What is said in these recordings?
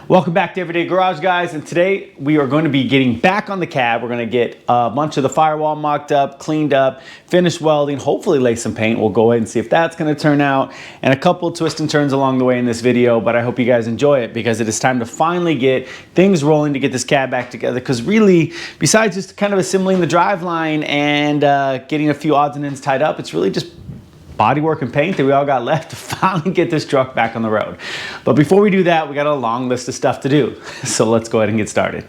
Welcome back to Everyday Garage, guys, and today we are going to be getting back on the cab. We're going to get a bunch of the firewall mocked up, cleaned up, finished welding, hopefully lay some paint. We'll go ahead and see if that's going to turn out, and a couple twists and turns along the way in this video, but I hope you guys enjoy it because it is time to finally get things rolling to get this cab back together, because really, besides just kind of assembling the driveline and getting a few odds and ends tied up, it's really just bodywork and paint that we all got left to finally get this truck back on the road. But before we do that, we got a long list of stuff to do. So let's go ahead and get started.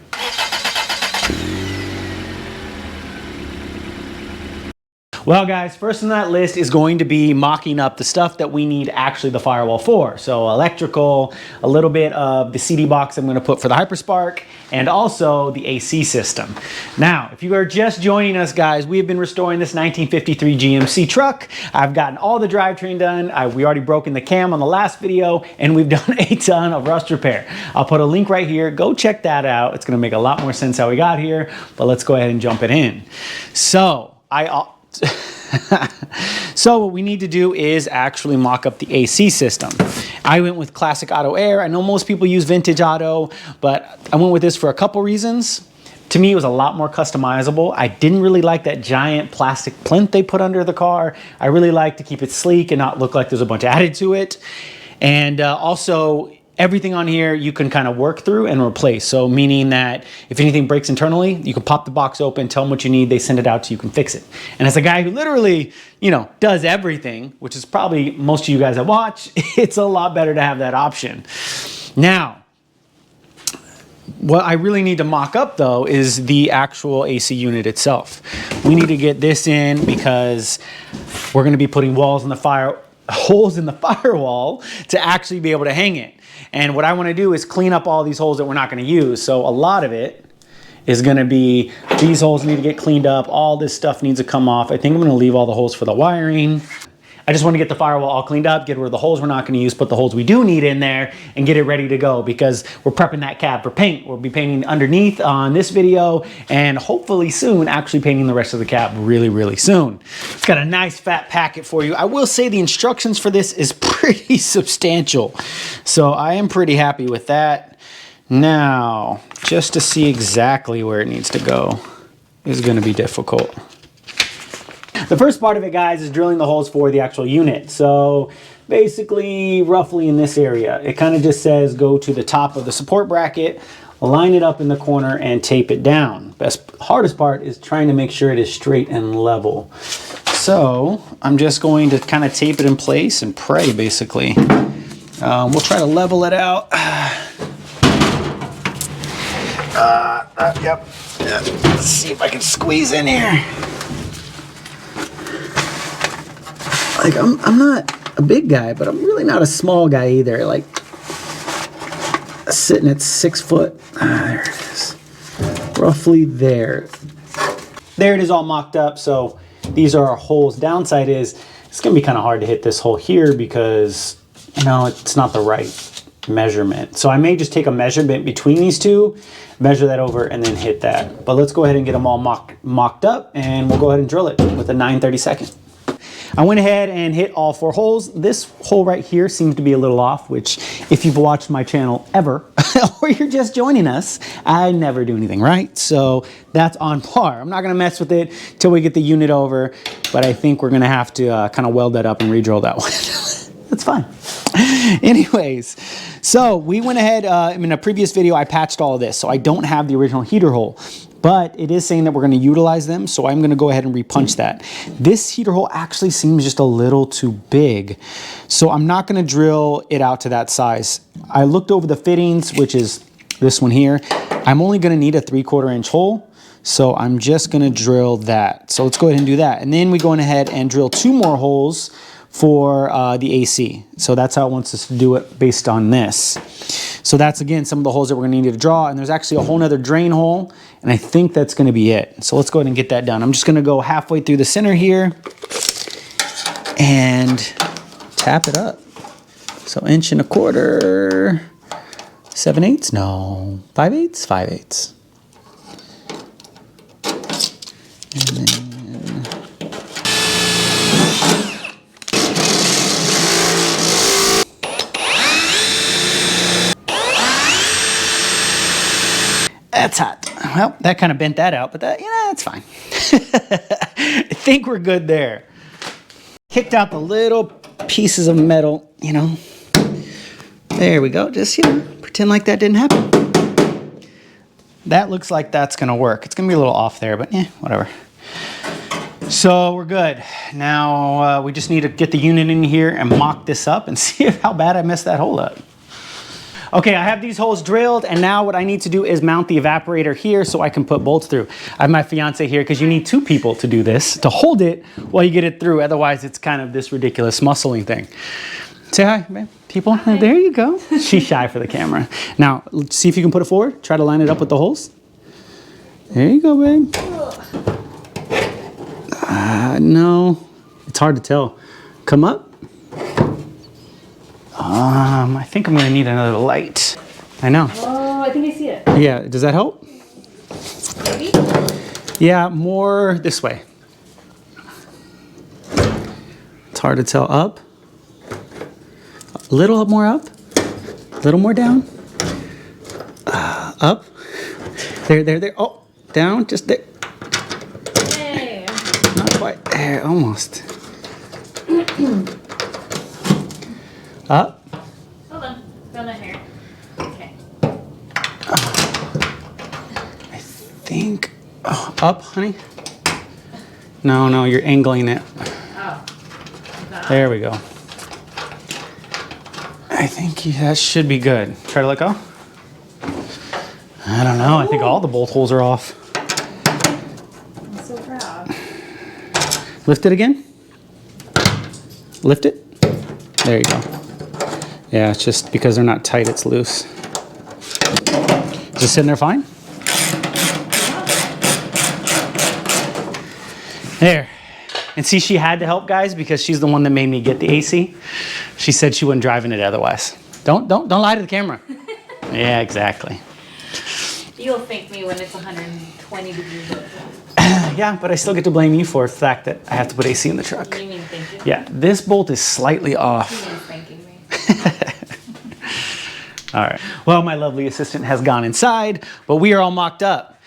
Well, guys, first on that list is going to be mocking up the stuff that we need actually the firewall for. So electrical, a little bit of the CD box I'm going to put for the Hyperspark, and also the AC system. Now, if you are just joining us, guys, we have been restoring this 1953 GMC truck. I've gotten all the drivetrain done. We already broken the cam on the last video, and we've done a ton of rust repair. I'll put a link right here. Go check that out. It's going to make a lot more sense how we got here, but let's go ahead and jump it in. So what we need to do is actually mock up the AC system. I went with Classic Auto Air. I know most people use Vintage Auto, but I went with this for a couple reasons. To me, it was a lot more customizable. I didn't really like that giant plastic plinth they put under the car. I really like to keep it sleek and not look like there's a bunch added to it. And also, everything on here you can kind of work through and replace. So meaning that if anything breaks internally, you can pop the box open, tell them what you need, they send it out to you, can fix it. And as a guy who literally, does everything, which is probably most of you guys that watch, it's a lot better to have that option. Now, what I really need to mock up though is the actual AC unit itself. We need to get this in because we're going to be putting holes in the firewall to actually be able to hang it. And what I want to do is clean up all these holes that we're not going to use. So a lot of it is going to be, these holes need to get cleaned up. All this stuff needs to come off. I think I'm going to leave all the holes for the wiring. I just want to get the firewall all cleaned up, get rid of the holes we're not going to use, put the holes we do need in there, and get it ready to go because we're prepping that cab for paint. We'll be painting underneath on this video and hopefully soon actually painting the rest of the cab really, really soon. It's got a nice fat packet for you. I will say the instructions for this is pretty substantial. So I am pretty happy with that. Now, just to see exactly where it needs to go is going to be difficult. The first part of it, guys, is drilling the holes for the actual unit. So basically, roughly in this area, it kind of just says go to the top of the support bracket, line it up in the corner, and tape it down. Hardest part is trying to make sure it is straight and level. So I'm just going to kind of tape it in place and pray, basically. We'll try to level it out. Yep. Let's see if I can squeeze in here. Like, I'm not a big guy, but I'm really not a small guy either. Like, sitting at 6 foot. There it is. Roughly there. There it is all mocked up. So these are our holes. Downside is it's going to be kind of hard to hit this hole here because, it's not the right measurement. So I may just take a measurement between these two, measure that over, and then hit that. But let's go ahead and get them all mocked up, and we'll go ahead and drill it with a 9/32. I went ahead and hit all 4 holes. This hole right here seems to be a little off, which if you've watched my channel ever, or you're just joining us, I never do anything right. So that's on par. I'm not gonna mess with it till we get the unit over, but I think we're gonna have to kind of weld that up and re-drill that one. That's fine. Anyways, so we went ahead, in a previous video, I patched all of this. So I don't have the original heater hole, but it is saying that we're going to utilize them. So I'm going to go ahead and repunch that. This heater hole actually seems just a little too big. So I'm not going to drill it out to that size. I looked over the fittings, which is this one here. I'm only going to need a 3/4 inch hole. So I'm just going to drill that. So let's go ahead and do that. And then we're going ahead and drill 2 more holes for the AC. So that's how it wants us to do it based on this. So that's, again, some of the holes that we're gonna need to draw, and there's actually a whole nother drain hole, and I think that's gonna be it. So let's go ahead and get that done. I'm just gonna go halfway through the center here and tap it up. So 1.25 inches, 7/8, no, 5/8, 5/8. And then That's hot. Well, that kind of bent that out, but that, that's fine. I think we're good there. Kicked out the little pieces of metal, There we go. Just, pretend like that didn't happen. That looks like that's going to work. It's going to be a little off there, but whatever. So we're good. Now we just need to get the unit in here and mock this up and see how bad I messed that hole up. Okay, I have these holes drilled, and now what I need to do is mount the evaporator here so I can put bolts through. I have my fiance here because you need 2 people to do this, to hold it while you get it through. Otherwise, it's kind of this ridiculous muscling thing. Say hi, babe. People. Hi. There you go. She's shy for the camera. Now, see if you can put it forward. Try to line it up with the holes. There you go, babe. No, it's hard to tell. Come up. I think I'm gonna need another light. I know. Oh, I think I see it. Yeah, does that help? Maybe? Yeah, more this way. It's hard to tell. Up. A little more up. A little more down. Up. There. Oh, down, just there. Hey. Not quite there, almost. Up. Hold on. Found my hair. Okay. I think. Oh, up, honey. No, you're angling it. Oh. There we go. I think that should be good. Try to let go. I don't know. I think all the bolt holes are off. I'm so proud. Lift it again. Lift it. There you go. Yeah, it's just because they're not tight, it's loose. Is it sitting there fine? There. And see, she had to help, guys, because she's the one that made me get the AC. She said she wasn't driving it otherwise. Don't lie to the camera. Yeah, exactly. You'll thank me when it's 120 degrees outside. Yeah, but I still get to blame you for the fact that I have to put AC in the truck. You mean thank you? Yeah, this bolt is slightly off. You mean thanking me. All right. Well, my lovely assistant has gone inside, but we are all mocked up.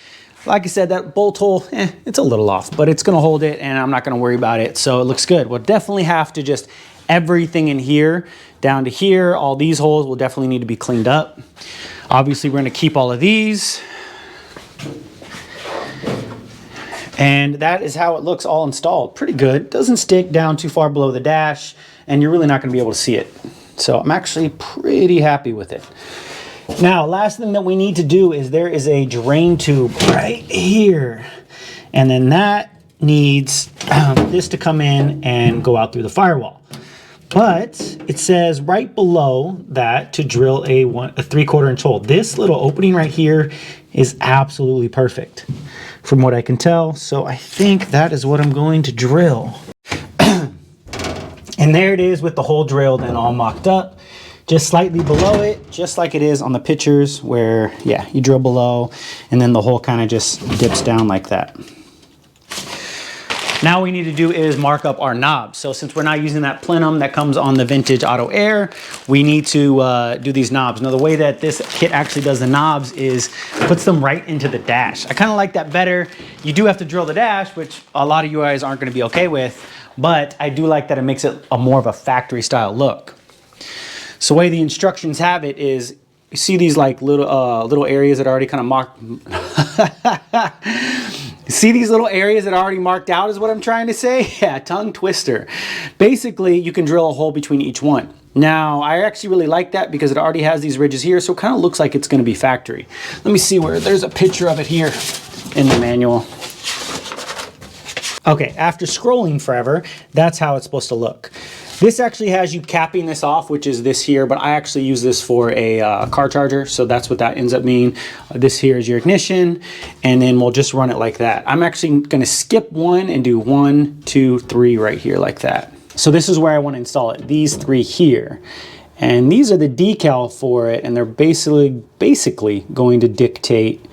Like I said, that bolt hole, it's a little off, but it's going to hold it, and I'm not going to worry about it, so it looks good. We'll definitely have to just everything in here down to here. All these holes will definitely need to be cleaned up. Obviously, we're going to keep all of these. And that is how it looks all installed. Pretty good. Doesn't stick down too far below the dash, and you're really not going to be able to see it. So I'm actually pretty happy with it. Now, last thing that we need to do is there is a drain tube right here. And then that needs this to come in and go out through the firewall. But it says right below that to drill a 3/4 inch hole. This little opening right here is absolutely perfect from what I can tell. So I think that is what I'm going to drill. And there it is with the hole drilled and all mocked up. Just slightly below it, just like it is on the pictures where, yeah, you drill below and then the hole kind of just dips down like that. Now what we need to do is mark up our knobs. So since we're not using that plenum that comes on the vintage Auto Air, we need to do these knobs. Now the way that this kit actually does the knobs is puts them right into the dash. I kind of like that better. You do have to drill the dash, which a lot of you guys aren't going to be okay with, but I do like that it makes it more of a factory style look. So the way the instructions have it is, you see these like little areas that are already kind of marked. See these little areas that are already marked out is what I'm trying to say? Yeah, tongue twister. Basically, you can drill a hole between each one. Now, I actually really like that because it already has these ridges here, so it kind of looks like it's going to be factory. Let me see where there's a picture of it here in the manual. Okay, after scrolling forever, that's how it's supposed to look. This actually has you capping this off, which is this here, but I actually use this for a car charger, so that's what that ends up being. This here is your ignition, and then we'll just run it like that. I'm actually going to skip one and do 1, 2, 3 right here like that. So this is where I want to install it, these 3 here. And these are the decal for it, and they're basically going to dictate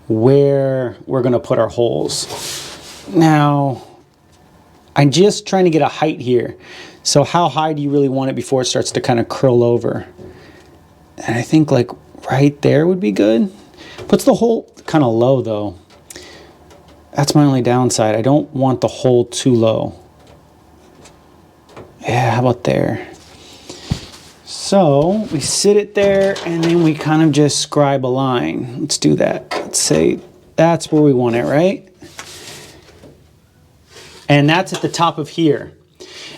where we're going to put our holes. Now, I'm just trying to get a height here. So how high do you really want it before it starts to kind of curl over? And I think like right there would be good. Puts the hole kind of low though. That's my only downside. I don't want the hole too low. Yeah, how about there? So we sit it there and then we kind of just scribe a line. Let's do that. Let's say that's where we want it, right? And that's at the top of here.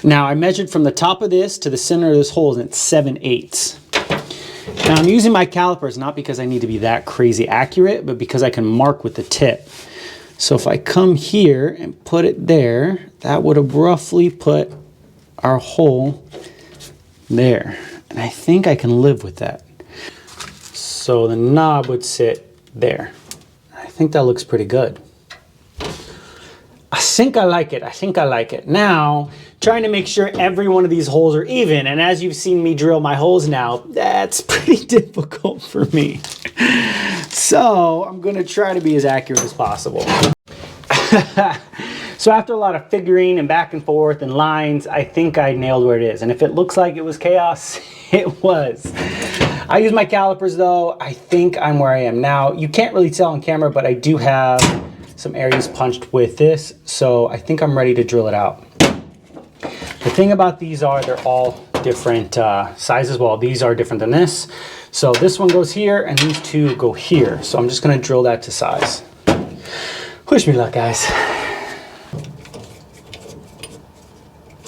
Now I measured from the top of this to the center of this hole and it's 7/8. Now I'm using my calipers not because I need to be that crazy accurate, but because I can mark with the tip. So if I come here and put it there, that would have roughly put our hole there. And I think I can live with that. So the knob would sit there. I think that looks pretty good. I think I like it. I think I like it. Now, trying to make sure every one of these holes are even. And as you've seen me drill my holes now, that's pretty difficult for me. So I'm gonna try to be as accurate as possible. So after a lot of figuring and back and forth and lines, I think I nailed where it is. And if it looks like it was chaos, it was. I use my calipers though. I think I'm where I am now. You can't really tell on camera, but I do have some areas punched with this. So I think I'm ready to drill it out. The thing about these are they're all different sizes. Well, these are different than this. So this one goes here and these two go here. So I'm just gonna drill that to size. Wish me luck, guys.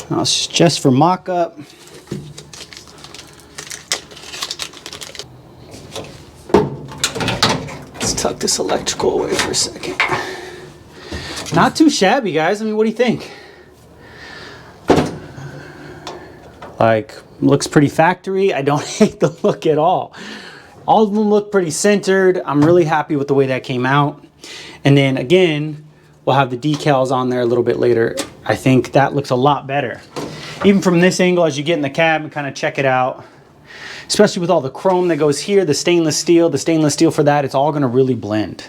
Now it's just for mock-up. Let's tuck this electrical away for a second. Not too shabby, guys. I mean, what do you think? Like, looks pretty factory. I don't hate the look at all. All of them look pretty centered. I'm really happy with the way that came out. And then again, we'll have the decals on there a little bit later. I think that looks a lot better. Even from this angle, as you get in the cab and kind of check it out, especially with all the chrome that goes here, the stainless steel for that, it's all gonna really blend.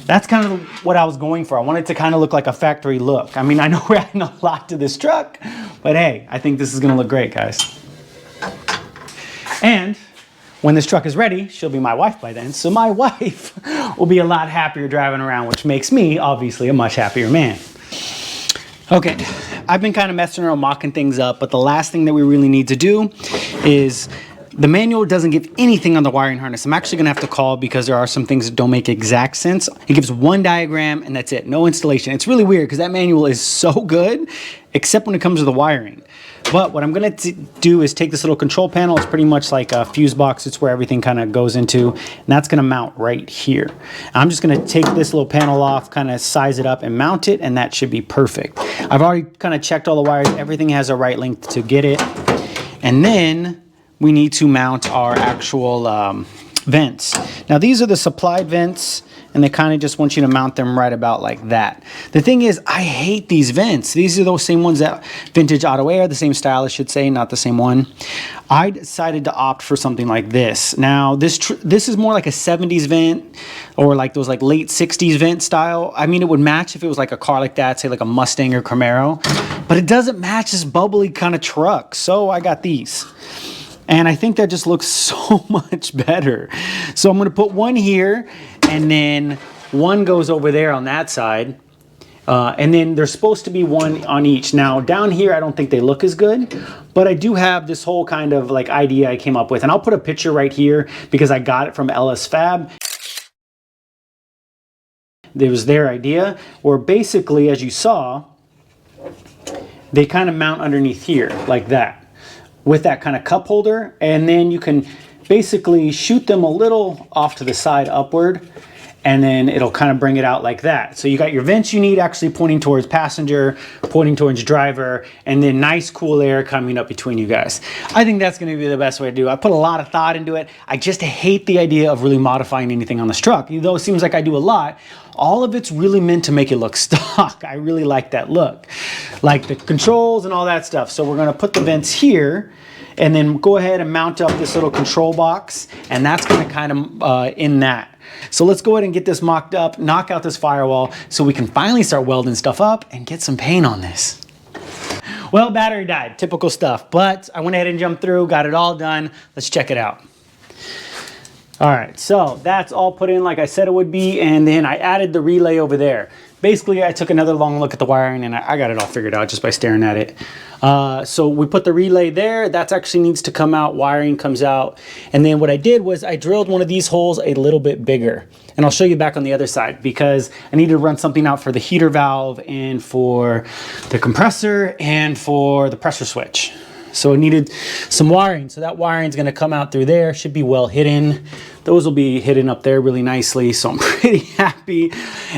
That's kind of what I was going for. I wanted to kind of look like a factory look. I mean, I know we're adding a lot to this truck, but hey, I think this is gonna look great, guys. And when this truck is ready, she'll be my wife by then. So my wife will be a lot happier driving around, which makes me obviously a much happier man. Okay, I've been kind of messing around, mocking things up, but the last thing that we really need to do is the manual doesn't give anything on the wiring harness. I'm actually gonna have to call because there are some things that don't make exact sense. It gives one diagram and that's it, no installation. It's really weird because that manual is so good, except when it comes to the wiring. But what I'm gonna do is take this little control panel. It's pretty much like a fuse box. It's where everything kind of goes into, and that's gonna mount right here. I'm just gonna take this little panel off, kind of size it up and mount it, and that should be perfect. I've already kind of checked all the wires. Everything has a right length to get it. And then we need to mount our actual vents. Now these are the supplied vents, and they kind of just want you to mount them right about like that. The thing is, I hate these vents. These are those same ones that Vintage Auto Air, the same style I should say, not the same one. I decided to opt for something like this. Now this is more like a 70s vent or like those like late 60s vent style. I mean, it would match if it was like a car like that, say like a Mustang or Camaro, but it doesn't match this bubbly kind of truck. So I got these. And I think that just looks so much better. So I'm gonna put one here and then one goes over there on that side. And then there's supposed to be one on each. Now down here, I don't think they look as good, but I do have this whole kind of like idea I came up with. And I'll put a picture right here because I got it from LS Fab. It was their idea, where basically, as you saw, they kind of mount underneath here like that, with that kind of cup holder, and then you can basically shoot them a little off to the side upward, and then it'll kind of bring it out like that. So you got your vents you need actually pointing towards passenger, pointing towards driver, and then nice cool air coming up between you guys. I think that's gonna be the best way to do it. I put a lot of thought into it. I just hate the idea of really modifying anything on this truck. Though it seems like I do a lot, all of it's really meant to make it look stock. I really like that look. Like the controls and all that stuff. So we're gonna put the vents here, and then go ahead and mount up this little control box, and that's gonna kind of in that. So let's go ahead and get this mocked up, knock out this firewall, so we can finally start welding stuff up and get some paint on this. Well, battery died, typical stuff, but I went ahead and jumped through, got it all done. Let's check it out. All right, so that's all put in like I said it would be, and then I added the relay over there. Basically, I took another long look at the wiring, and I got it all figured out just by staring at it. So we put the relay there. That actually needs to come out. Wiring comes out. And then what I did was I drilled one of these holes a little bit bigger. And I'll show you back on the other side because I needed to run something out for the heater valve and for the compressor and for the pressure switch. So it needed some wiring. So that wiring is going to come out through there. Should be well hidden. Those will be hidden up there really nicely. So I'm pretty happy.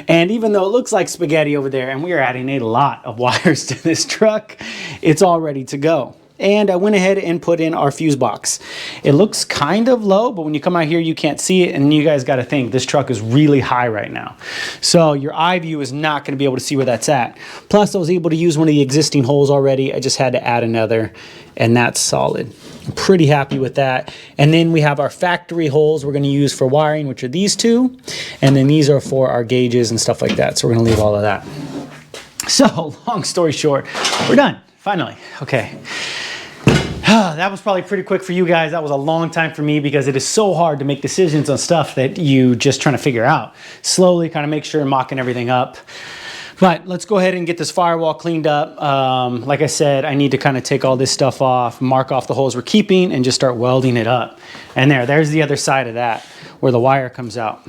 And even though it looks like spaghetti over there, and we are adding a lot of wires to this truck, it's all ready to go. And I went ahead and put in our fuse box. It looks kind of low, but when you come out here, you can't see it. And you guys got to think this truck is really high right now. So your eye view is not going to be able to see where that's at. Plus, I was able to use one of the existing holes already. I just had to add another, and that's solid. I'm pretty happy with that. And then we have our factory holes we're going to use for wiring, which are these two. And then these are for our gauges and stuff like that. So we're going to leave all of that. So long story short, we're done. Finally. Okay. That was probably pretty quick for you guys. That was a long time for me because it is so hard to make decisions on stuff that you just trying to figure out. Slowly kind of make sure I'm mocking everything up. But let's go ahead and get this firewall cleaned up. Like I said, I need to kind of take all this stuff off, mark off the holes we're keeping, and just start welding it up. And there's the other side of that where the wire comes out.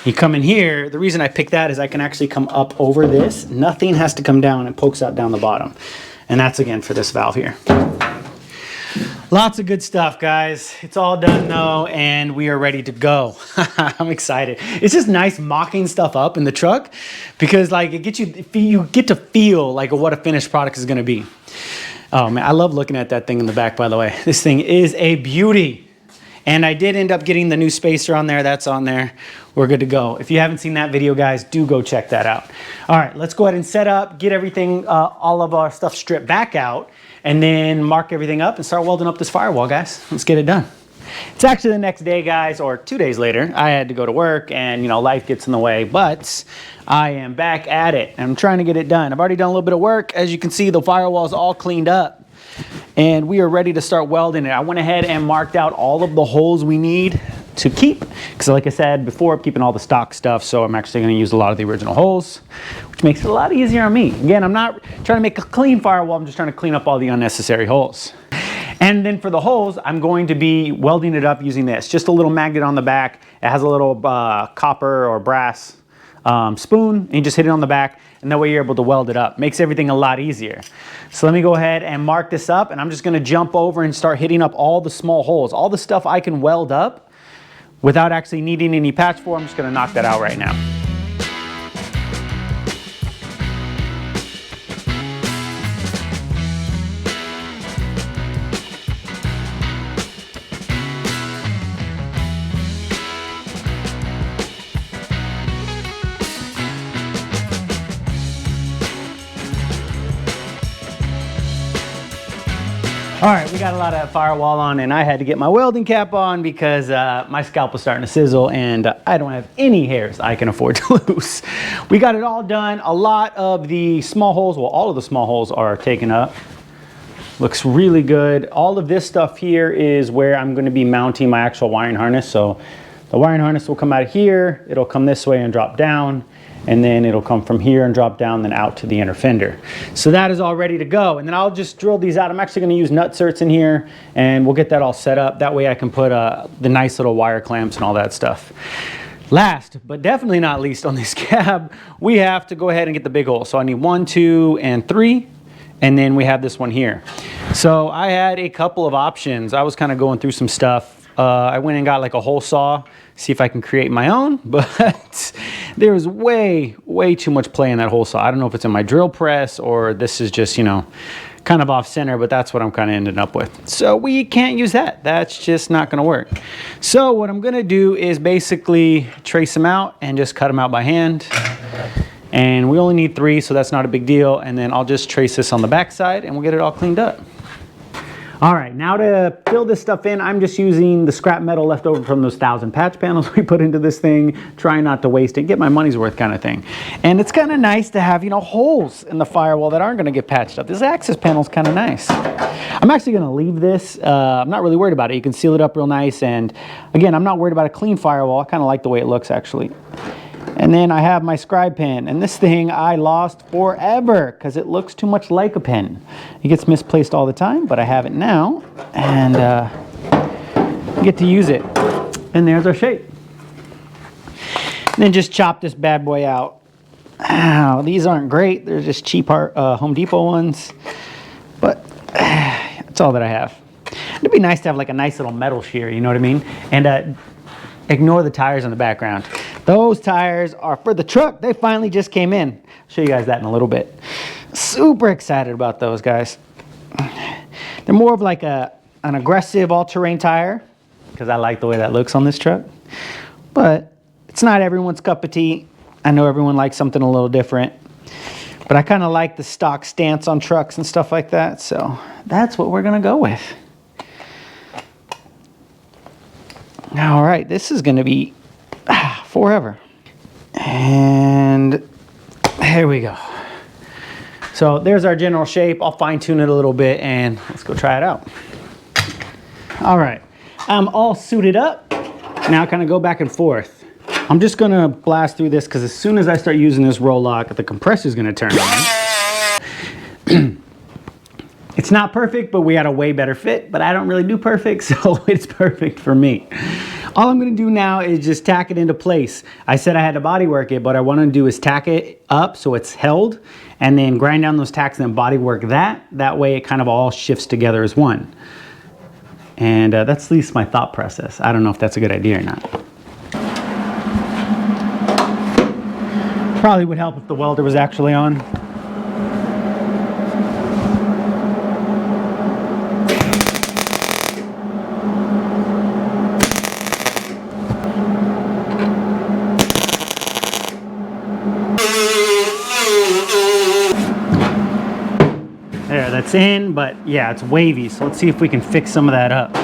You come in here, the reason I picked that is I can actually come up over this. Nothing has to come down. It pokes out down the bottom. And that's again for this valve here. Lots of good stuff, guys. It's all done though, and we are ready to go. I'm excited. It's just nice mocking stuff up in the truck because like it gets you get to feel like what a finished product is gonna be. Oh man, I love looking at that thing in the back, by the way. This thing is a beauty. And I did end up getting the new spacer on there. That's on there. We're good to go. If you haven't seen that video, guys, do go check that out. All right, let's go ahead and set up, get everything, all of our stuff stripped back out, and then mark everything up and start welding up this firewall, guys. Let's get it done. It's actually the next day, guys, or 2 days later. I had to go to work and, life gets in the way, but I am back at it. I'm trying to get it done. I've already done a little bit of work. As you can see, the firewall is all cleaned up. And we are ready to start welding it. I went ahead and marked out all of the holes we need to keep. Because like I said before, I'm keeping all the stock stuff. So I'm actually going to use a lot of the original holes, which makes it a lot easier on me. Again, I'm not trying to make a clean firewall. I'm just trying to clean up all the unnecessary holes. And then for the holes, I'm going to be welding it up using this. Just a little magnet on the back. It has a little copper or brass spoon, and you just hit it on the back, and that way you're able to weld it up. Makes everything a lot easier. So let me go ahead and mark this up, and I'm just gonna jump over and start hitting up all the small holes. All the stuff I can weld up without actually needing any patch for, I'm just gonna knock that out right now. All right, we got a lot of firewall on, and I had to get my welding cap on because my scalp was starting to sizzle, and I don't have any hairs I can afford to lose. We got it all done. A lot of the small holes, well, all of the small holes are taken up. Looks really good. All of this stuff here is where I'm going to be mounting my actual wiring harness. So the wiring harness will come out of here. It'll come this way and drop down. And then it'll come from here and drop down, then out to the inner fender. So that is all ready to go. And then I'll just drill these out. I'm actually going to use nut certs in here, and we'll get that all set up. That way I can put the nice little wire clamps and all that stuff. Last, but definitely not least on this cab, we have to go ahead and get the big hole. So I need 1, 2, and 3. And then we have this one here. So I had a couple of options. I was kind of going through some stuff. I went and got like a hole saw, see if I can create my own, but there was way too much play in that hole saw. I don't know if it's in my drill press or this is just, kind of off center, but that's what I'm kind of ending up with. So we can't use that. That's just not gonna work. So what I'm gonna do is basically trace them out and just cut them out by hand. And we only need 3, so that's not a big deal. And then I'll just trace this on the back side and we'll get it all cleaned up. All right, now to fill this stuff in, I'm just using the scrap metal left over from those 1,000 patch panels we put into this thing, trying not to waste it, get my money's worth kind of thing. And it's kind of nice to have, you know, holes in the firewall that aren't going to get patched up. This access panel is kind of nice. I'm actually going to leave this. I'm not really worried about it. You can seal it up real nice. And again, I'm not worried about a clean firewall. I kind of like the way it looks, actually. And then I have my scribe pen, and this thing I lost forever because it looks too much like a pen. It gets misplaced all the time, but I have it now, and get to use it. And there's our shape. And then just chop this bad boy out. Ow, these aren't great. They're just cheap Home Depot ones, but that's all that I have. It'd be nice to have like a nice little metal shear, you know what I mean? And ignore the tires in the background. Those tires are for the truck. They finally just came in. I'll show you guys that in a little bit. Super excited about those guys. They're more of like an aggressive all-terrain tire because I like the way that looks on this truck. But it's not everyone's cup of tea. I know everyone likes something a little different. But I kind of like the stock stance on trucks and stuff like that. So that's what we're going to go with. All right, this is going to be forever. And here we go. So there's our general shape. I'll fine tune it a little bit and let's go try it out. All right, I'm all suited up. Now kind of go back and forth. I'm just gonna blast through this because as soon as I start using this roll lock, the compressor is gonna turn on. It's not perfect, but we had a way better fit, but I don't really do perfect, so it's perfect for me. All I'm gonna do now is just tack it into place. I said I had to body work it, but what I wanna do is tack it up so it's held, and then grind down those tacks and then body work that. That way it kind of all shifts together as one. And that's at least my thought process. I don't know if that's a good idea or not. Probably would help if the welder was actually on. There, that's in, but yeah, it's wavy. So let's see if we can fix some of that up.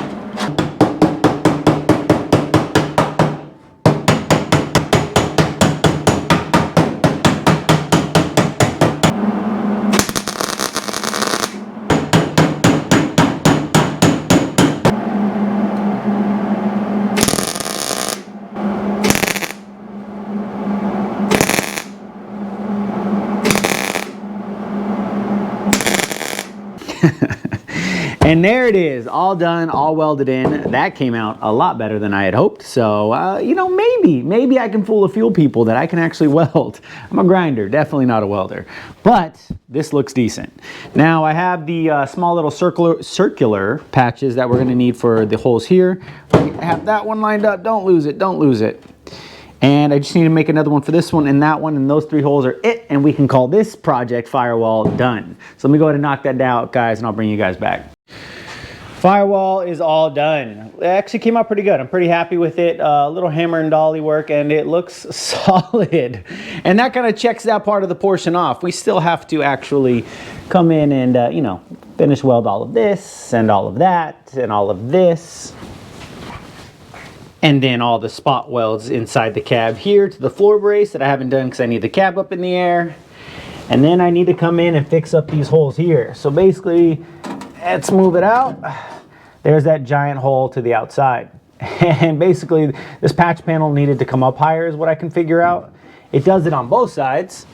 And there it is, all done, all welded in. That came out a lot better than I had hoped. So, you know, maybe I can fool a few people that I can actually weld. I'm a grinder, definitely not a welder. But this looks decent. Now I have the small little circular patches that we're gonna need for the holes here. I have that one lined up, don't lose it, don't lose it. And I just need to make another one for this one and that one, and those three holes are it, and we can call this project Firewall done. So let me go ahead and knock that out, guys, and I'll bring you guys back. Firewall is all done. It actually came out pretty good. I'm pretty happy with it. A little hammer and dolly work, and it looks solid. And that kind of checks that part of the portion off. We still have to actually come in and, you know, finish weld all of this, and all of that, and all of this. And then all the spot welds inside the cab here to the floor brace that I haven't done because I need the cab up in the air. And then I need to come in and fix up these holes here. So basically, let's move it out. There's that giant hole to the outside. And basically, this patch panel needed to come up higher is what I can figure out. It does it on both sides,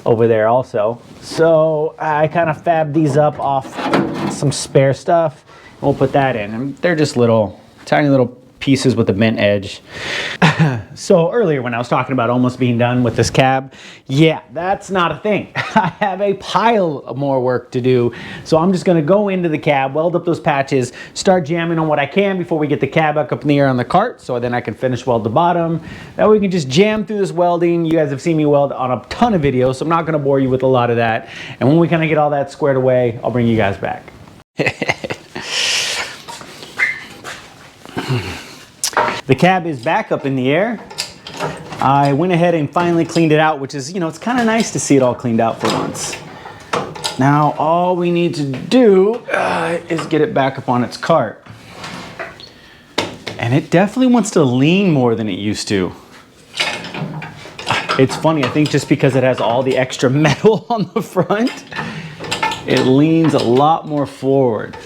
over there also. So I kind of fabbed these up off some spare stuff. And we'll put that in. And they're just little, tiny little pieces with the bent edge. So earlier when I was talking about almost being done with this cab, yeah, that's not a thing. I have a pile of more work to do. So I'm just gonna go into the cab, weld up those patches, start jamming on what I can before we get the cab back up in the air on the cart, so then I can finish weld the bottom. That way we can just jam through this welding. You guys have seen me weld on a ton of videos, so I'm not gonna bore you with a lot of that. And when we kind of get all that squared away, I'll bring you guys back. The cab is back up in the air. I went ahead and finally cleaned it out, which is, you know, it's kind of nice to see it all cleaned out for once. Now all we need to do is get it back up on its cart. And it definitely wants to lean more than it used to. It's funny, I think just because it has all the extra metal on the front, it leans a lot more forward.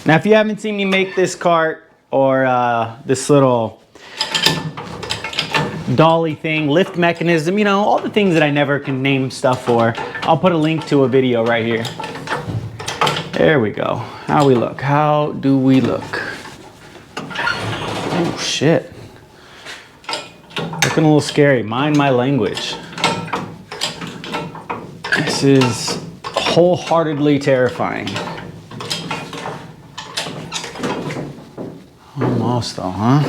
Now, if you haven't seen me make this cart or this little dolly thing, lift mechanism, you know, all the things that I never can name stuff for, I'll put a link to a video right here. There we go. How we look? How do we look? Oh, shit. Looking a little scary. Mind my language. This is wholeheartedly terrifying. Almost though, huh?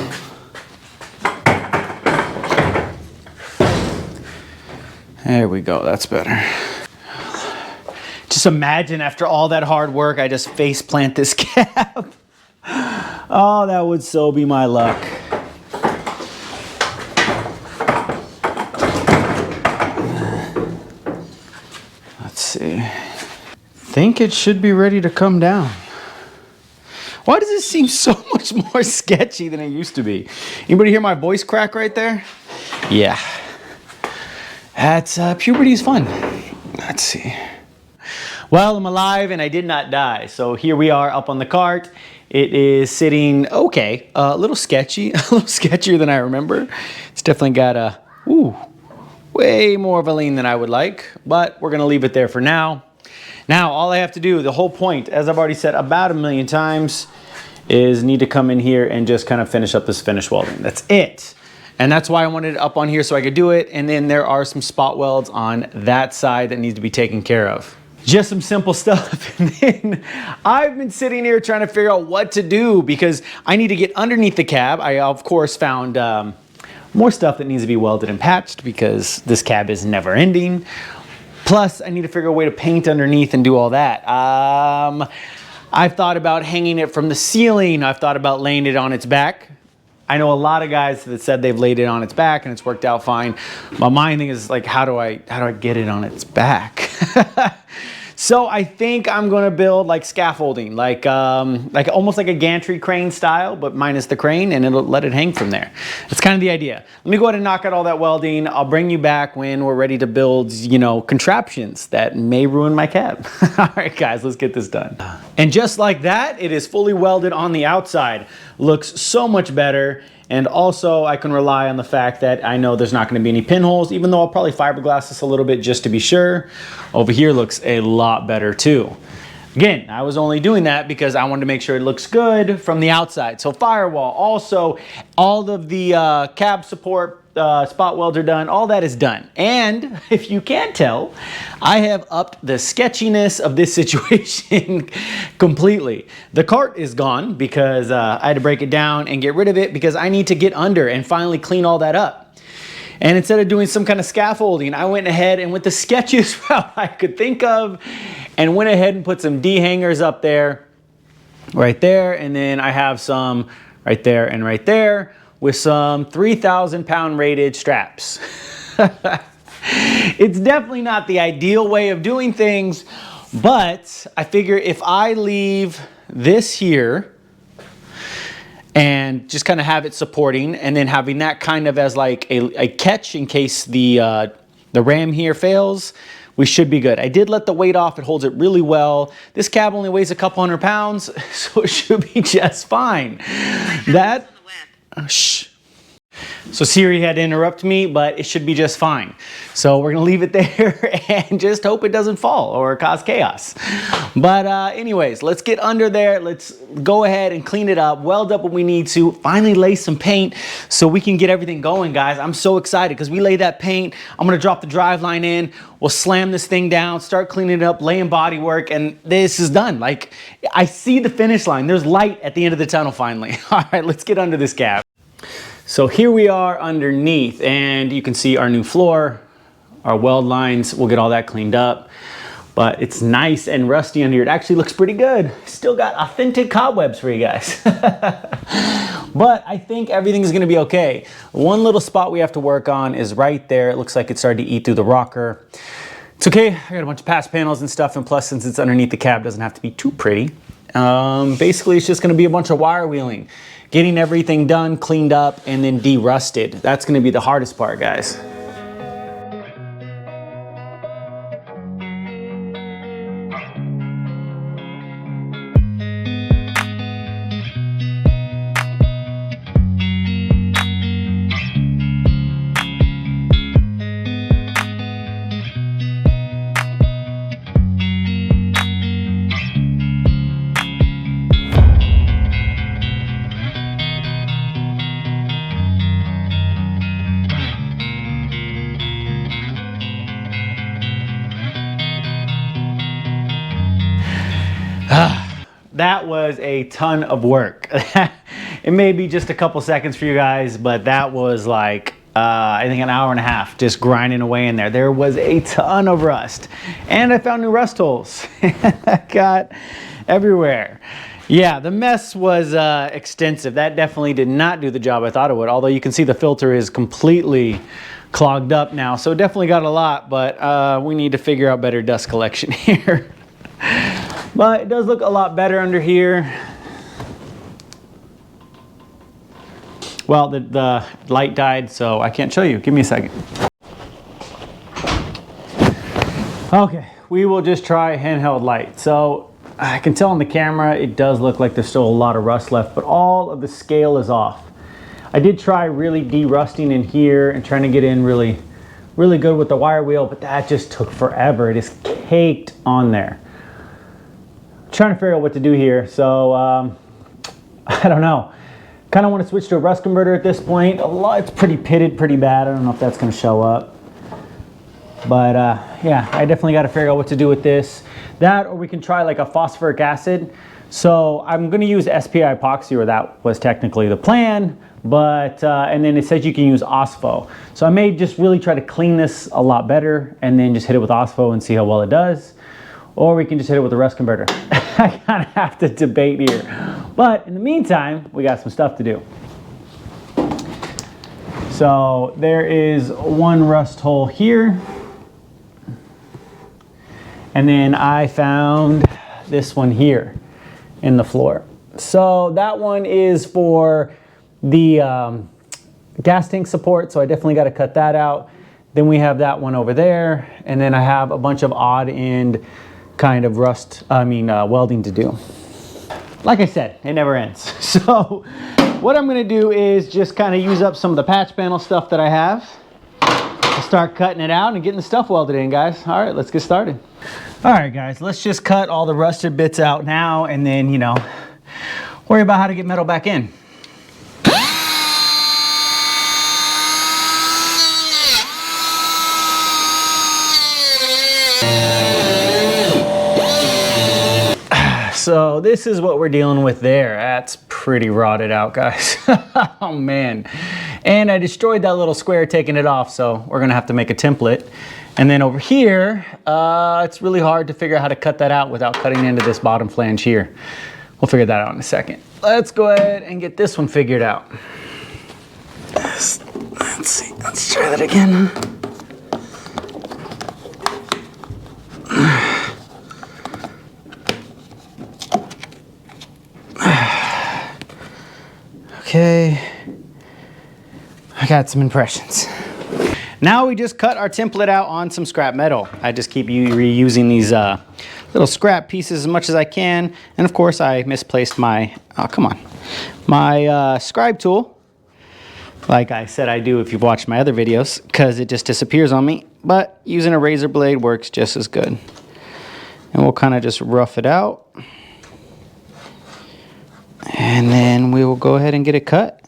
There we go, that's better. Just imagine after all that hard work, I just face plant this cab. Oh, that would so be my luck. Let's see. Think it should be ready to come down. Why does it seem so much more sketchy than it used to be? Anybody hear my voice crack right there? Yeah. That's puberty's fun. Let's see. Well, I'm alive and I did not die. So here we are up on the cart. It is sitting okay, a little sketchy, a little sketchier than I remember. It's definitely got a, way more of a lean than I would like, but we're gonna leave it there for now. Now, all I have to do, the whole point, as I've already said about 1,000,000 times, is need to come in here and just kind of finish up this finish welding. That's it. And that's why I wanted it up on here so I could do it. And then there are some spot welds on that side that needs to be taken care of. Just some simple stuff. And then I've been sitting here trying to figure out what to do because I need to get underneath the cab. I, of course, found more stuff that needs to be welded and patched because this cab is never ending. Plus, I need to figure out a way to paint underneath and do all that. I've thought about hanging it from the ceiling. I've thought about laying it on its back. I know a lot of guys that said they've laid it on its back and it's worked out fine. My mind thing is like, how do I get it on its back? So I think I'm gonna build like scaffolding, like almost like a gantry crane style, but minus the crane, and it'll let it hang from there. That's kind of the idea. Let me go ahead and knock out all that welding. I'll bring you back when we're ready to build, you know, contraptions that may ruin my cab. All right, guys, let's get this done. And just like that, it is fully welded on the outside. Looks so much better. And also I can rely on the fact that I know there's not gonna be any pinholes, even though I'll probably fiberglass this a little bit just to be sure. Over here looks a lot better too. Again, I was only doing that because I wanted to make sure it looks good from the outside. So Firewall, also all of the cab support, spot welds are done, all that is done. And if you can't tell, I have upped the sketchiness of this situation completely. The cart is gone because I had to break it down and get rid of it because I need to get under and finally clean all that up. And instead of doing some kind of scaffolding, I went ahead and with the sketchiest route I could think of and went ahead and put some D-hangers up there, right there, and then I have some right there and right there with some 3,000 pound rated straps. It's definitely not the ideal way of doing things, but I figure if I leave this here and just kind of have it supporting and then having that kind of as like a catch in case the ram here fails, we should be good. I did let the weight off. It holds it really well. This cab only weighs a couple 100 pounds, so it should be just fine. That, shh. So Siri had to interrupt me, but it should be just fine. So we're gonna leave it there and just hope it doesn't fall or cause chaos. But anyways, let's get under there. Let's go ahead and clean it up, weld up what we need to, finally lay some paint so we can get everything going, guys. I'm so excited because we lay that paint. I'm gonna drop the drive line in. We'll slam this thing down, start cleaning it up, laying body work, and this is done. Like, I see the finish line. There's light at the end of the tunnel finally. All right, let's get under this cab. So here we are underneath and you can see our new floor, our weld lines. We'll get all that cleaned up, but it's nice and rusty under here. It actually looks pretty good. Still got authentic cobwebs for you guys. But I think everything's gonna be okay. One little spot we have to work on is right there. It looks like it started to eat through the rocker. It's okay, I got a bunch of patch panels and stuff, and plus since it's underneath the cab, it doesn't have to be too pretty. Basically, it's just gonna be a bunch of wire wheeling, getting everything done, cleaned up, and then de-rusted. That's gonna be the hardest part, guys. That was a ton of work. It may be just a couple seconds for you guys, but that was like, I think an hour and a half just grinding away in there. There was a ton of rust. And I found new rust holes. I got everywhere. Yeah, the mess was extensive. That definitely did not do the job I thought it would. Although you can see the filter is completely clogged up now. So definitely got a lot, but we need to figure out better dust collection here. But it does look a lot better under here. Well, the light died, so I can't show you. Give me a second. Okay, we will just try handheld light. So I can tell on the camera, it does look like there's still a lot of rust left, but all of the scale is off. I did try really de-rusting in here and trying to get in really good with the wire wheel, but that just took forever. It is caked on there. Trying to figure out what to do here, so I don't know. Kind of want to switch to a rust converter at this point. It's pretty pitted, pretty bad. I don't know if that's going to show up, but yeah, I definitely got to figure out what to do with this. That, or we can try like a phosphoric acid. So I'm going to use SPI epoxy, or that was technically the plan, but and then it says you can use OSFO. So I may just really try to clean this a lot better and then just hit it with OSFO and see how well it does. Or we can just hit it with a rust converter. I kind of have to debate here. But in the meantime, we got some stuff to do. So there is one rust hole here. And then I found this one here in the floor. So that one is for the gas tank support. So I definitely got to cut that out. Then we have that one over there. And then I have a bunch of odd end kind of welding to do. Like I said, it never ends. So what I'm gonna do is just kind of use up some of the patch panel stuff that I have. I'll start cutting it out and getting the stuff welded in, guys. All right, let's get started. All right, guys, let's just cut all the rusted bits out now and then, you know, worry about how to get metal back in. So this is what we're dealing with there. That's pretty rotted out, guys. Oh man. And I destroyed that little square taking it off, so we're gonna have to make a template. And then over here, it's really hard to figure out how to cut that out without cutting into this bottom flange here. We'll figure that out in a second. Let's go ahead and get this one figured out. Let's see, let's try that again. Okay, I got some impressions. Now we just cut our template out on some scrap metal. I just keep reusing these little scrap pieces as much as I can. And of course I misplaced my, my scribe tool. Like I said I do if you've watched my other videos, because it just disappears on me. But using a razor blade works just as good. And we'll kind of just rough it out. And then we will go ahead and get it cut.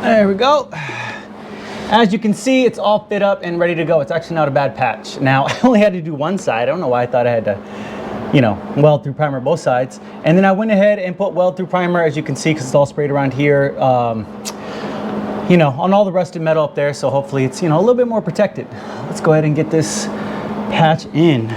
There we go. As you can see, it's all fit up and ready to go. It's actually not a bad patch. Now, I only had to do one side. I don't know why I thought I had to, you know, weld through primer both sides. And then I went ahead and put weld through primer, as you can see, because it's all sprayed around here. You know, on all the rusted metal up there, so hopefully it's, you know, a little bit more protected. Let's go ahead and get this patch in.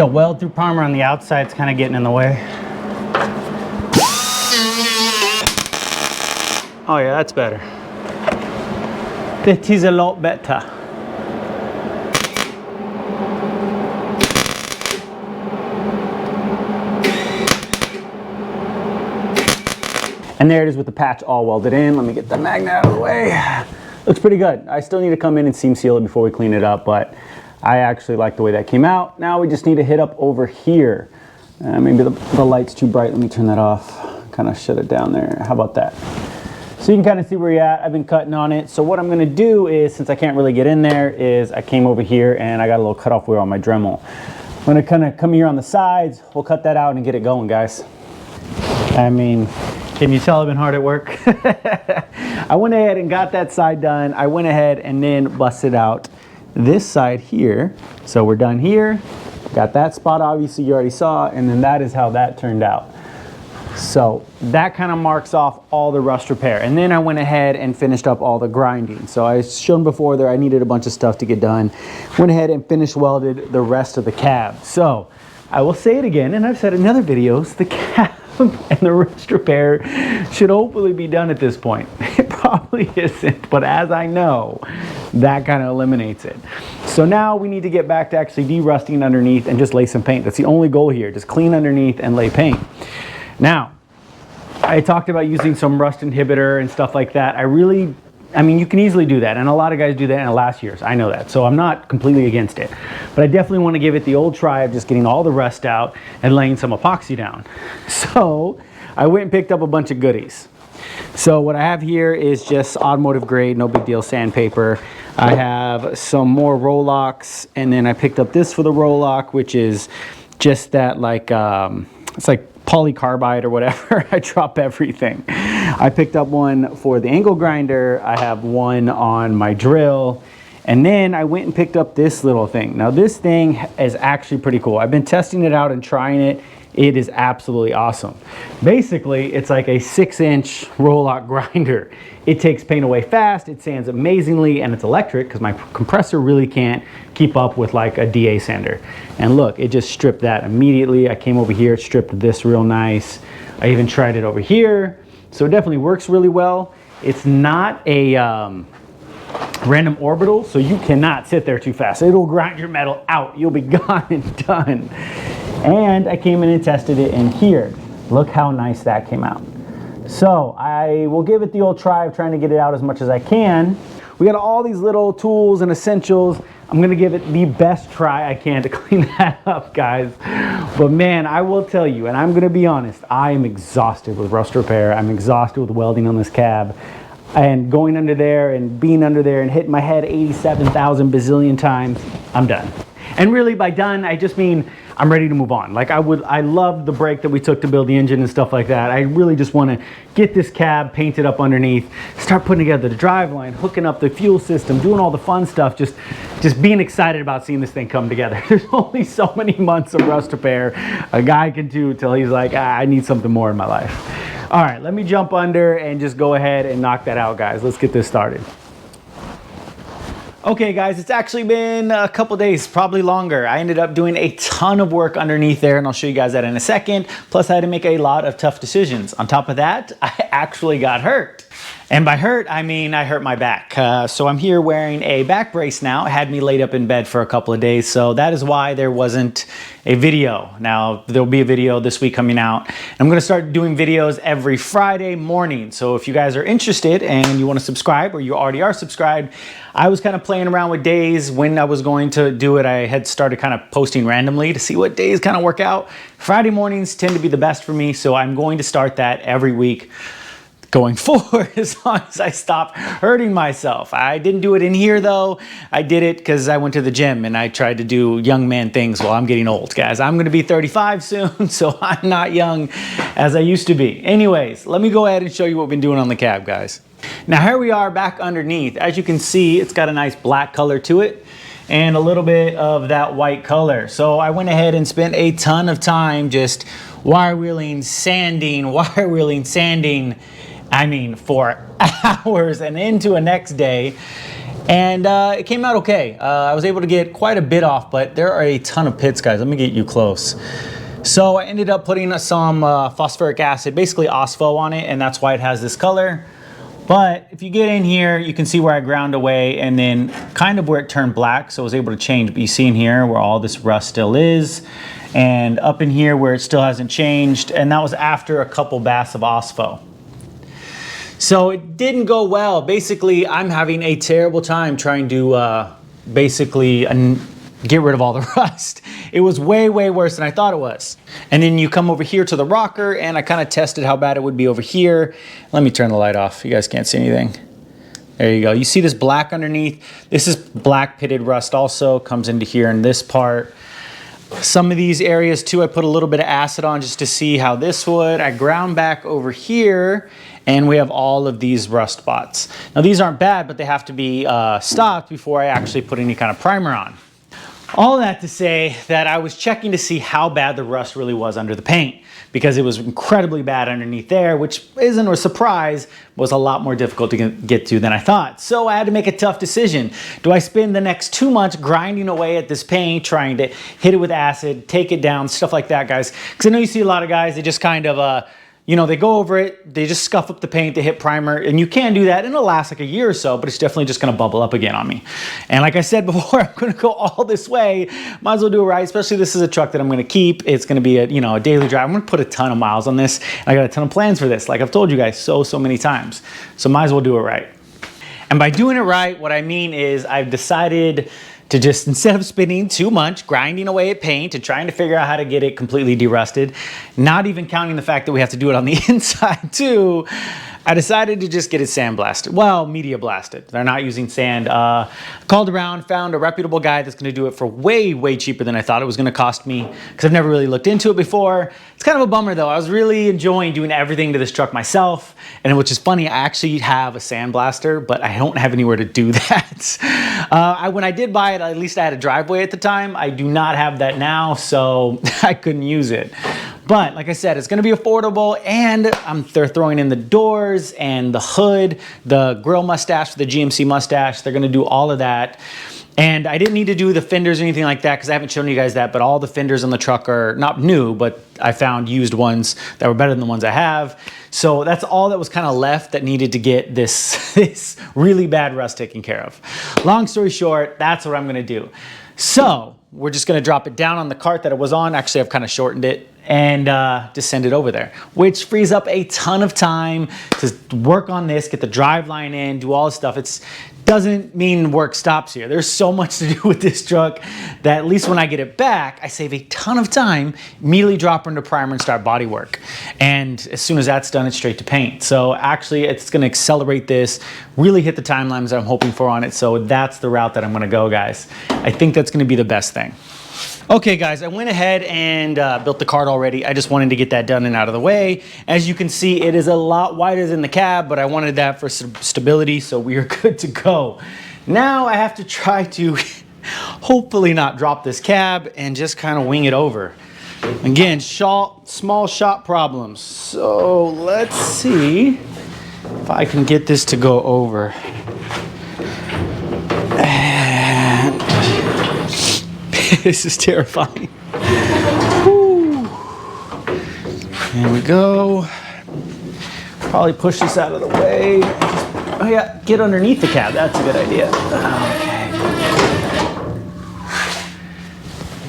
The weld through primer on the outside is kind of getting in the way. Oh yeah, that's better. That is a lot better. And there it is with the patch all welded in. Let me get the magnet out of the way. Looks pretty good. I still need to come in and seam seal it before we clean it up, but I actually like the way that came out. Now we just need to hit up over here. Maybe the light's too bright. Let me turn that off. Kind of shut it down there. How about that? So you can kind of see where you're at. I've been cutting on it. So what I'm gonna do is, since I can't really get in there, is I came over here and I got a little cutoff wheel on my Dremel. I'm gonna kind of come here on the sides. We'll cut that out and get it going, guys. I mean, can you tell I've been hard at work? I went ahead and got that side done. I went ahead and then busted out this side here. So we're done here. Got that spot, obviously you already saw, and then that is how that turned out. So that kind of marks off all the rust repair. And then I went ahead and finished up all the grinding. So I shown before there, I needed a bunch of stuff to get done. Went ahead and finish welded the rest of the cab. So I will say it again, and I've said in other videos, the cab and the rust repair should hopefully be done at this point. It probably isn't, but as I know, that kind of eliminates it. So now we need to get back to actually de-rusting underneath and just lay some paint. That's the only goal here, just clean underneath and lay paint. Now, I talked about using some rust inhibitor and stuff like that. I mean, you can easily do that, and a lot of guys do that in the last years. I know that, so I'm not completely against it. But I definitely want to give it the old try of just getting all the rust out and laying some epoxy down. So I went and picked up a bunch of goodies. So what I have here is just automotive grade, no big deal, sandpaper. I have some more Rolox, and then I picked up this for the Rolox, which is just that like, it's like polycarbide or whatever. I drop everything. I picked up one for the angle grinder. I have one on my drill. And then I went and picked up this little thing. Now this thing is actually pretty cool. I've been testing it out and trying it. It is absolutely awesome. Basically, it's like a 6-inch roll-out grinder. It takes paint away fast, it sands amazingly, and it's electric because my compressor really can't keep up with like a DA sander. And look, it just stripped that immediately. I came over here, it stripped this real nice. I even tried it over here. So it definitely works really well. It's not a random orbital, so you cannot sit there too fast. It'll grind your metal out. You'll be gone and done. And I came in and tested it in here. Look how nice that came out. So I will give it the old try of trying to get it out as much as I can. We got all these little tools and essentials. I'm gonna give it the best try I can to clean that up, guys. But man, I will tell you, and I'm gonna be honest, I am exhausted with rust repair. I'm exhausted with welding on this cab. And going under there and being under there and hitting my head 87,000 bazillion times, I'm done. And really by done, I just mean I'm ready to move on. Like I loved the break that we took to build the engine and stuff like that. I really just want to get this cab painted up underneath, start putting together the driveline, hooking up the fuel system, doing all the fun stuff, just being excited about seeing this thing come together. There's only so many months of rust repair a guy can do till he's like, I need something more in my life. All right, let me jump under and just go ahead and knock that out, guys. Let's get this started. Okay guys, it's actually been a couple days, probably longer. I ended up doing a ton of work underneath there, and I'll show you guys that in a second. Plus I had to make a lot of tough decisions. On top of that, I actually got hurt. And by hurt, I mean I hurt my back. So I'm here wearing a back brace now. It had me laid up in bed for a couple of days, so that is why there wasn't a video. Now, there'll be a video this week coming out. I'm gonna start doing videos every Friday morning. So if you guys are interested and you wanna subscribe, or you already are subscribed, I was kind of playing around with days when I was going to do it. I had started kind of posting randomly to see what days kind of work out. Friday mornings tend to be the best for me, so I'm going to start that every week going forward, as long as I stop hurting myself. I didn't do it in here though. I did it because I went to the gym and I tried to do young man things while I'm getting old, guys. I'm gonna be 35 soon, so I'm not young as I used to be. Anyways, let me go ahead and show you what we've been doing on the cab, guys. Now here we are back underneath. As you can see, it's got a nice black color to it and a little bit of that white color. So I went ahead and spent a ton of time just wire wheeling, sanding, I mean, for hours and into a next day. And it came out okay. I was able to get quite a bit off, but there are a ton of pits, guys. Let me get you close. So I ended up putting some phosphoric acid, basically OSPHO on it, and that's why it has this color. But if you get in here, you can see where I ground away and then kind of where it turned black. So I was able to change, but you see in here where all this rust still is, and up in here where it still hasn't changed. And that was after a couple baths of OSPHO. So it didn't go well. Basically, I'm having a terrible time trying to get rid of all the rust. It was way, way worse than I thought it was. And then you come over here to the rocker, and I kind of tested how bad it would be over here. Let me turn the light off. You guys can't see anything. There you go. You see this black underneath? This is black pitted rust also, comes into here in this part. Some of these areas too, I put a little bit of acid on just to see how this would. I ground back over here, and we have all of these rust spots. Now these aren't bad, but they have to be stopped before I actually put any kind of primer on. All that to say that I was checking to see how bad the rust really was under the paint, because it was incredibly bad underneath there, which isn't a surprise, was a lot more difficult to get to than I thought. So I had to make a tough decision. Do I spend the next 2 months grinding away at this paint, trying to hit it with acid, take it down, stuff like that, guys? Because I know you see a lot of guys, they just kind of, you know, they go over it, they just scuff up the paint, they hit primer, and you can do that, and it'll last like a year or so, but it's definitely just gonna bubble up again on me. And like I said before, I'm gonna go all this way, might as well do it right, especially this is a truck that I'm gonna keep. It's gonna be a, you know, a daily drive. I'm gonna put a ton of miles on this, and I got a ton of plans for this, like I've told you guys so many times. So might as well do it right. And by doing it right, what I mean is I've decided to just, instead of spending 2 months grinding away at paint and trying to figure out how to get it completely derusted, not even counting the fact that we have to do it on the inside too, I decided to just get it sandblasted. Well, media blasted. They're not using sand. Called around, found a reputable guy that's gonna do it for way, way cheaper than I thought it was gonna cost me, because I've never really looked into it before. It's kind of a bummer though. I was really enjoying doing everything to this truck myself, and which is funny, I actually have a sandblaster, but I don't have anywhere to do that. When I did buy it, at least I had a driveway at the time. I do not have that now, so I couldn't use it. But like I said, it's gonna be affordable, and they're throwing in the doors and the hood, the grill mustache for the GMC mustache. They're gonna do all of that. And I didn't need to do the fenders or anything like that, because I haven't shown you guys that, but all the fenders on the truck are not new, but I found used ones that were better than the ones I have. So that's all that was kind of left that needed to get this really bad rust taken care of. Long story short, that's what I'm gonna do. So we're just gonna drop it down on the cart that it was on. Actually, I've kind of shortened it, and just send it over there, which frees up a ton of time to work on this, get the drive line in, do all this stuff. It doesn't mean work stops here. There's so much to do with this truck that at least when I get it back, I save a ton of time, immediately drop her into primer and start body work. And as soon as that's done, it's straight to paint. So actually it's gonna accelerate this, really hit the timelines that I'm hoping for on it. So that's the route that I'm gonna go, guys. I think that's gonna be the best thing. Okay guys, I went ahead and built the cart already. I just wanted to get that done and out of the way. As you can see, it is a lot wider than the cab, but I wanted that for stability, so we are good to go. Now I have to try to hopefully not drop this cab and just kind of wing it over. Again, small shop problems. So let's see if I can get this to go over. This is terrifying. Whew. There we go. Probably push this out of the way. Oh yeah, get underneath the cab. That's a good idea. Okay.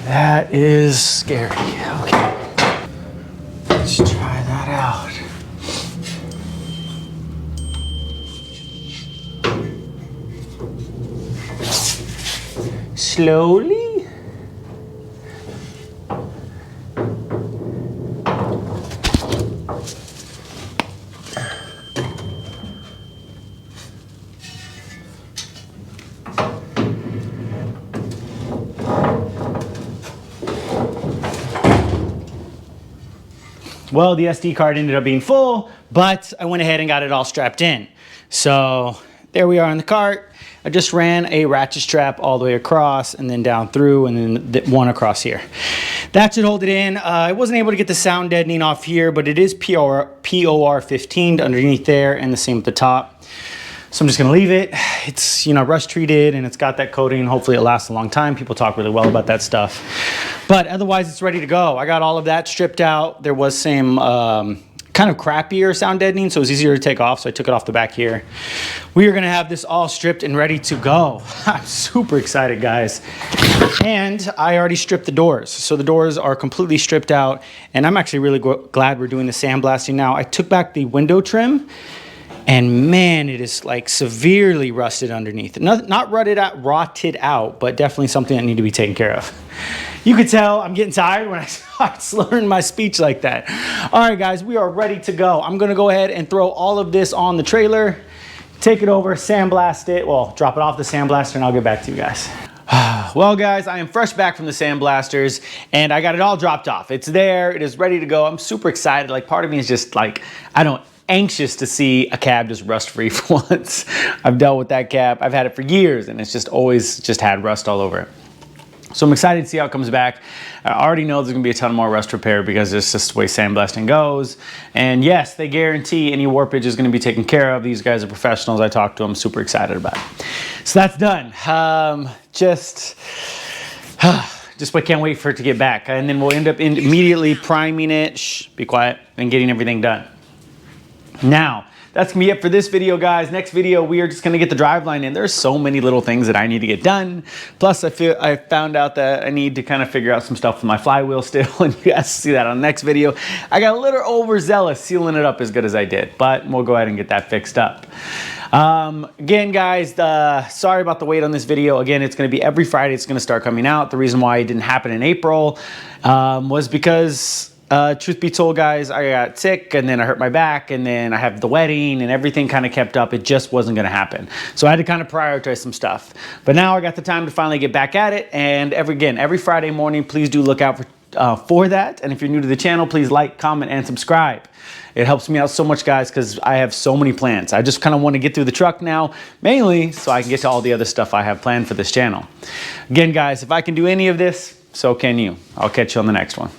That is scary. Okay. Let's try that out. Slowly. Well, the SD card ended up being full, but I went ahead and got it all strapped in. So there we are in the cart. I just ran a ratchet strap all the way across and then down through and then one across here. That should hold it in. I wasn't able to get the sound deadening off here, but it is POR 15 underneath there and the same at the top. So I'm just gonna leave it. It's, you know, rust treated and it's got that coating. Hopefully it lasts a long time. People talk really well about that stuff. But otherwise it's ready to go. I got all of that stripped out. There was some kind of crappier sound deadening, so it was easier to take off, so I took it off the back here. We are gonna have this all stripped and ready to go. I'm super excited, guys. And I already stripped the doors. So the doors are completely stripped out, and I'm actually really glad we're doing the sandblasting now. I took back the window trim, and man, it is like severely rusted underneath. Not rotted out, but definitely something that needs to be taken care of. You could tell I'm getting tired when I start slurring my speech like that. All right, guys, we are ready to go. I'm gonna go ahead and throw all of this on the trailer, take it over, sandblast it, well, drop it off the sandblaster, and I'll get back to you guys. Well, guys, I am fresh back from the sandblasters, and I got it all dropped off. It's there, it is ready to go. I'm super excited. Like, part of me is just like, anxious to see a cab just rust free for once. I've dealt with that cab. I've had it for years, and it's just always just had rust all over it. So I'm excited to see how it comes back. I already know there's gonna be a ton more rust repair because it's just the way sandblasting goes. And yes, they guarantee any warpage is gonna be taken care of. These guys are professionals. I talked to them, super excited about it. So that's done. Just can't wait for it to get back. And then we'll end up immediately priming it, shh, be quiet, and getting everything done. Now, that's gonna be it for this video, guys. Next video, we are just gonna get the driveline in. There's so many little things that I need to get done. Plus, I found out that I need to kind of figure out some stuff with my flywheel still, and you guys see that on the next video. I got a little overzealous sealing it up as good as I did, but we'll go ahead and get that fixed up. Again, guys, sorry about the wait on this video. Again, it's gonna be every Friday. It's gonna start coming out. The reason why it didn't happen in April was because truth be told, guys, I got sick and then I hurt my back and then I have the wedding and everything kind of kept up. It just wasn't going to happen. So I had to kind of prioritize some stuff. But now I got the time to finally get back at it. And every Friday morning, please do look out for that. And if you're new to the channel, please like, comment, and subscribe. It helps me out so much, guys, because I have so many plans. I just kind of want to get through the truck now, mainly so I can get to all the other stuff I have planned for this channel. Again, guys, if I can do any of this, so can you. I'll catch you on the next one.